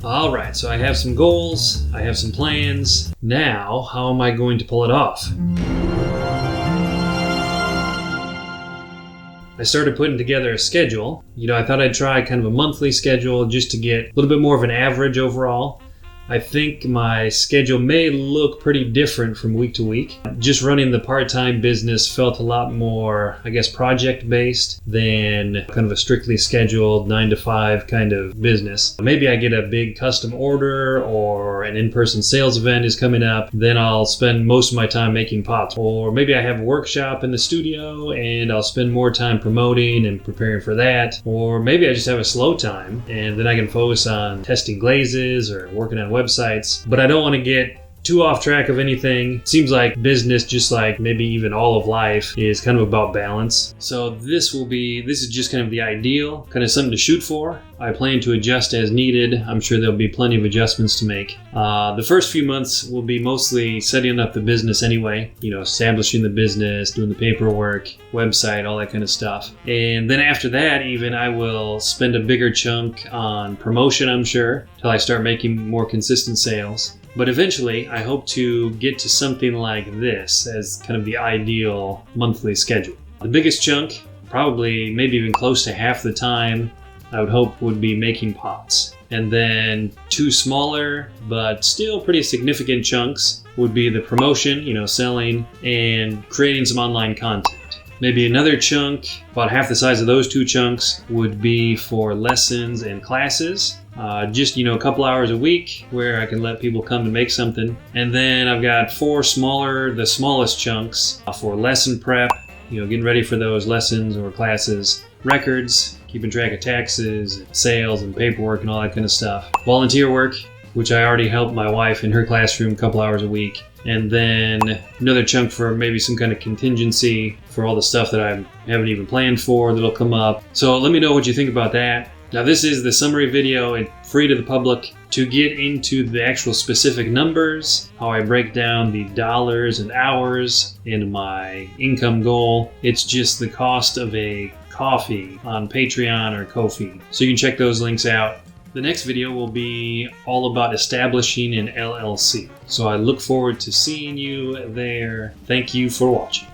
All right, so I have some goals, I have some plans. Now, how am I going to pull it off? I started putting together a schedule. I thought I'd try kind of a monthly schedule just to get a little bit more of an average overall. I think my schedule may look pretty different from week to week. Just running the part-time business felt a lot more, project-based than kind of a strictly scheduled 9 to 5 kind of business. Maybe I get a big custom order or an in-person sales event is coming up, then I'll spend most of my time making pots. Or maybe I have a workshop in the studio and I'll spend more time promoting and preparing for that. Or maybe I just have a slow time and then I can focus on testing glazes or working on websites, but I don't want to get too off track of anything. It seems like business, just like maybe even all of life, is kind of about balance. So this is just kind of the ideal, kind of something to shoot for. I plan to adjust as needed. I'm sure there'll be plenty of adjustments to make. The first few months will be mostly setting up the business anyway, establishing the business, doing the paperwork, website, all that kind of stuff. And then after that, even I will spend a bigger chunk on promotion, I'm sure, till I start making more consistent sales. But eventually, I hope to get to something like this as kind of the ideal monthly schedule. The biggest chunk, probably maybe even close to half the time, I would hope would be making pots. And then 2 smaller, but still pretty significant chunks would be the promotion, selling, and creating some online content. Maybe another chunk, about half the size of those 2 chunks, would be for lessons and classes. Just a couple hours a week where I can let people come to make something. And then I've got 4 smaller, the smallest chunks for lesson prep, getting ready for those lessons or classes, records, keeping track of taxes, sales and paperwork and all that kind of stuff. Volunteer work, which I already help my wife in her classroom a couple hours a week. And then another chunk for maybe some kind of contingency for all the stuff that I haven't even planned for that'll come up. So let me know what you think about that. Now this is the summary video. It's free to the public. To get into the actual specific numbers, how I break down the dollars and hours and my income goal, it's just the cost of a coffee on Patreon or Ko-fi. So you can check those links out. The next video will be all about establishing an LLC. So I look forward to seeing you there. Thank you for watching.